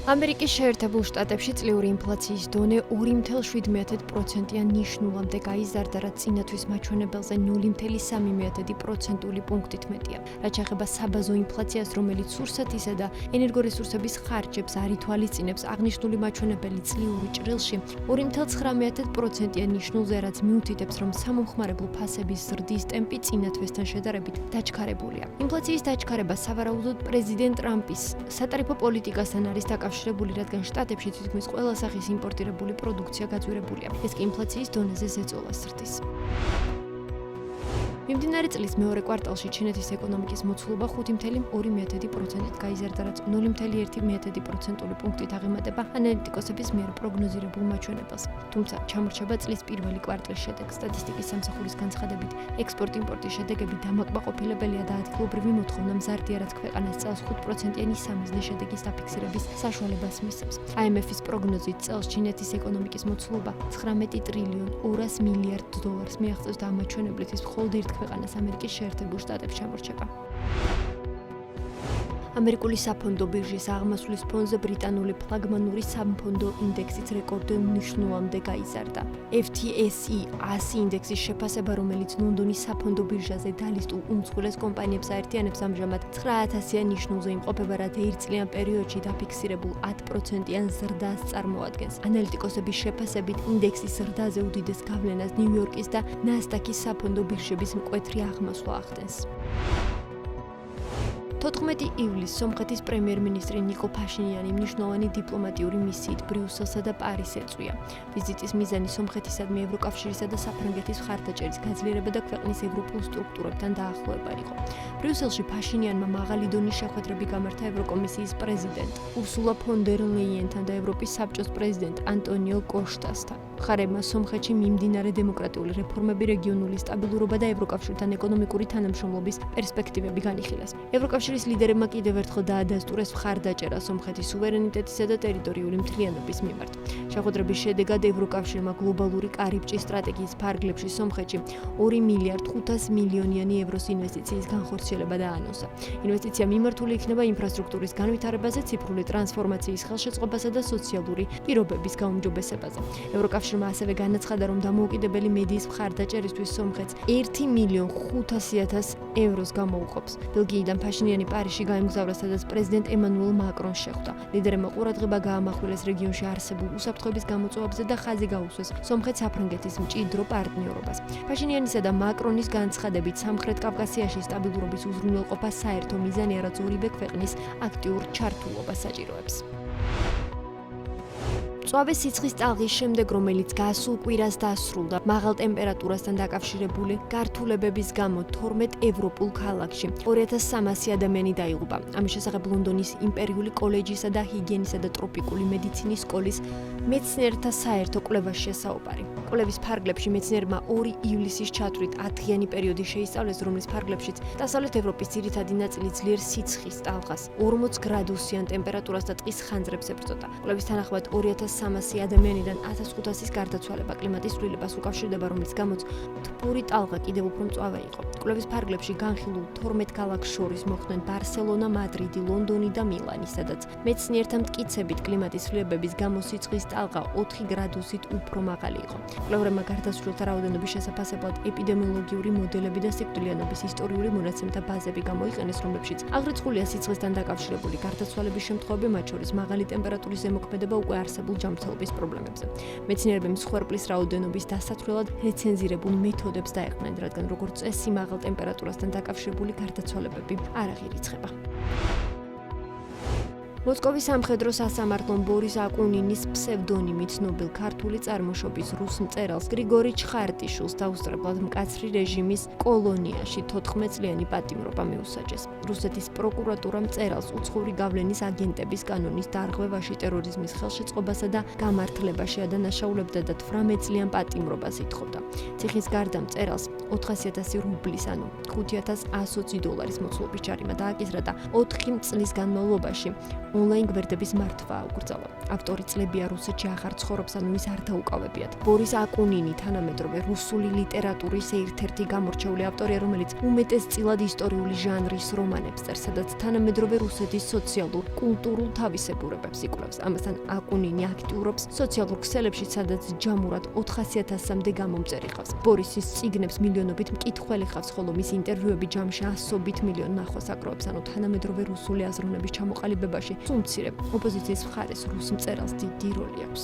ამერიკის შეერთებულ შტატებში წლიური ინფლაციის დონე 2.7%-იან ნიშნულამდე გაიზარდა, რაც წინათვის მაჩვენებელზე 0.3%-ული პუნქტით მეტია. რაც შეეხება საბაზო ინფლაციას, რომელიც სურსათისა და ენერგორესურსების ხარჯებს არ ითვალისწინებს, აღნიშნული მაჩვენებელი წლიური ჭრილში 2.9%-იან ნიშნულზე, რაც მიუთითებს, რომ სამომხმარებლო ფასების ზრდის ტემპი წინათვესთან შედარებით დაჩქარებულია. ინფლაციის დაჩქარება სავარაუდოდ პრეზიდენტ ტრამპის სატარიფო პოლიტიკასთან არის დაკავშირებული, რადგან შტატებში თითქმის ყველა სახის იმპორტირებული პროდუქცია გაძვირებულია. ეს კი ინფლაციის დონეზე ზეწოლას ზრდის. მიმდინარე წლის მეორე კვარტალში ჩინეთის ეკონომიკის მოცულობა 5.2%-ით გაიზარდა, რაც 0.1%-ული პუნქტით აღემატება ანალიტიკოსების მიერ პროგნოზირებულ მაჩვენებელს. თუმცა ჩამორჩება წლის პირველი კვარტლის შედეგს. სტატისტიკის სამსახურის განცხადებით, ექსპორტ-იმპორტის შედეგები დამაკმაყოფილებელია და ადგილობრივი მოთხოვნა მზარდია, რაც ქვეყანას წელს 5%-იანი სამიზნე შედეგის დაფიქსირების საშუალებას მისცემს. IMF-ის პროგნოზით წელს ჩინეთის ეკონომიკის მოცულობა 19 ტრილიონ 200 მილიარდ დოლარს მიაღწევს და ამ მაჩვენებლით ის მხოლოდ ერთ ქვეყანას ამერიკის შეერთებულ შტატებში ჩამორჩება. ამერიკული საფონდო ბირჟის აღმასვლის ფონზე ბრიტანული ფლაგმანური სამფონდო ინდექსიც რეკორდულ მნიშვნელამდე გაიზარდა. FTSE 100 ინდექსის შეფასება, რომელიც ლონდონის საფონდო ბირჟაზე დალისტულ უმსხვილეს კომპანიებს აერთიანებს, ამჟამად 9000-იან ნიშნულზე იმყოფება, რაც ერთწლიან პერიოდში დაფიქსირებულ 10%-იან ზრდას წარმოადგენს. ანალიტიკოსების შეფასებით, ინდექსის ზრდაზე უდიდეს გავლენას ნიუ-იორკის და ნასდაკის საფონდო ბირჟების მკვეთრი აღმასვლა ახდენს. 14 ივლისს სომხეთის პრემიერ-მინისტრი ნიკო ფაშინიანი მნიშვნელოვანი დიპლომატიური მისიით ბრიუსელსა და პარიზს ეწვია. ვიზიტის მიზანი სომხეთისადმი ევროკავშირისა და საფრანგეთის მხარდაჭერის გაძლიერება და ქვეყნის ევროპულ სტრუქტურებთან დაახლოება იყო. ბრიუსელში ფაშინიანმა მაღალი დონის შეხვედრები გამართა ევროკომისიის პრეზიდენტ ურსულა ფონ დერ ლეიენთან და ევროპის საბჭოს პრეზიდენტ ანტონიო კოშტასთან. მხარეებმა სომხეთში მიმდინარე დემოკრატიული რეფორმები, რეგიონული სტაბილურობა და ევროკავშირთან ეკონომიკური თანამშრომლობის პერსპექტივები განიხილეს. ევროკავშირის ლიდერებმა კიდევ ერთხელ დაადასტურეს მხარდაჭერა სომხეთის სუვერენიტეტისა და ტერიტორიული მთლიანობის მიმართ. შეხვედრების შედეგად ევროკავშირმა გლობალური კარიბჭის სტრატეგიის ფარგლებში სომხეთში 2 მილიარდ 500 მილიონიანი ევროს ინვესტიციის განხორციელება დაანონსა. ინვესტიცია მიმართული იქნება ინფრასტრუქტურის განვითარებაზე, ციფრული ტრანსფორმაციის ხელშეწყობასა და სოციალური პირობების გაუმჯობესებაზე. ევროკავშირმა ასევე განაცხადა, რომ დამოუკიდებელი მედიის მხარდაჭერისთვის სომხეთს 1.5 მილიონ ევროს გამოუყოფს. ბელგიიდან ფაშინიანი პარიზში გაემგზავრა, სადაც პრეზიდენტ ემანუელ მაკრონს შეხვდა. ლიდერებმა ყურადღება გაამახვილეს რეგიონში არსებულ უსაფრთხოების გამოწვევებზე და ხაზი გაუსვეს სომხეთ-საფრანგეთის მჭიდრო პარტნიორობას. ფაშინიანისა და მაკრონის განცხადებით, სამხრეთ კავკასიაში სტაბილურობის უზრუნველყოფა საერთო მიზანია, რაც ორივე ქვეყნის აქტიურ ჩართულობას საჭიროებს. მწვავე სიცხის ტალღის შემდეგ, რომელიც გასულ კვირას დასრულდა, მაღალ ტემპერატურასთან დაკავშირებული გართულებების გამო 12 ევროპულ ქალაქში 2300 ადამიანი დაიღუპა. ამის შესახებ ლონდონის იმპერიული კოლეჯისა და ჰიგიენისა და ტროპიკული მედიცინის სკოლის მეცნიერთა საერთო კვლევაში საუბარი. კვლევის ფარგლებში მეცნიერებმა 2 ივლისის ჩათვლით 10-იანი პერიოდი შეისწავლეს, რომლის ფარგლებშიც დასავლეთ ევროპის ძირითადი ნაწილი ძლიერ სიცხის ტალღას 40 გრადუსიან ტემპერატურას და ტყის ხანძრებს ებრძოდა. კვლევის თანახმად 2300 ადამიანიდან 1500-ის გარდაცვალება კლიმატის ცვლილებას უკავშირდება, რომლის გამოც თბური ტალღა კიდევ უფრო მწვავე იყო. კვლევის ფარგლებში განხილულ 12 ქალაქს შორის მოხვდნენ ბარსელონა, მადრიდი, ლონდონი და მილანი, სადაც მეცნიერთა მტკიცებით კლიმატის ცვლილებების გამო სიცხის ტალღა 4 გრადუსით უფრო მაღალი იყო. კვლევრებმა გარდაცვლილთა რაოდენობის შესაფასებლად ეპიდემიოლოგიური მოდელები და სიკვდილიანობის ისტორიული მონაცემთა ბაზები გამოიყენეს, რომლებშიც აღრიცხულია სიცხესთან დაკავშირებული გარდაცვალების შემთხვევები, მათ შორის მაღალი ტემპერატურის ზემოქმედება უკვე არსებულ ჯანმრთელობის პრობლემებზე. მეცნიერები მსხვერპლის რაოდენობის დასაცვლელად რეცენზირებულ მეთოდებს დაეყრნენ, რადგან როგორც წესი მაღალ ტემპერატურასთან დაკავშირებული გარდაცვალებები არ აღირიცხება. მოსკოვის სამხედრო სასამართლომ ბორის აკუნინის ფსევდონიმით ცნობილ ქართული წარმოშობის რუს მწერალს გრიგორი ჩხარტიშვილს დაუსწრებლად მკაცრი რეჟიმის კოლონიაში 14 წლიანი პატიმრობა მიუსაჯეს. რუსეთის პროკურატურა მწერალს უცხოური გავლენის აგენტების კანონის დარღვევაში, ტერორიზმის ხელშეწყობასა და გამართლებაში ადანაშაულებდა და 18 წლიან პატიმრობას ითხოვდა. ციხის გარდა მწერალს 400,000 რუბლის, ანუ 5,120 დოლარის მოცულობის ჯარიმა დააკისრა და 4 წლის განმავლობაში ონლაინ გვერდების მართვა აუკრძალა. ავტორი წლებია რუსეთში აღარ ცხოვრობს, ანუ ის არ დაუკავებიათ. ბორის აკუნინი თანამედროვე რუსული ლიტერატურის ერთ-ერთი გამორჩეული ავტორია, რომელიც უმეტესწილად ისტორიული ჟანრის რომანებს წერს, სადაც თანამედროვე რუსეთის სოციალურ-კულტურულ თავისებურებებს იკვლევს. ამასთან აკუნინი აქტიურობს სოციალურ ქსელებში, სადაც ჯამურად 400,000-მდე გამომწერი ხავს. ბორისის წიგნებს მილიონობით მკითხველი ხავს, ხოლო მის ინტერვიუები ჯამში 100 მილიონ ნახვას აკროვებს, ანუ თანამედროვე რუსული აზროვნების ჩამოყალიბებაში სულ მცირე ოპოზიციის მხარეს რუს მწერალს დიდი როლი აქვს.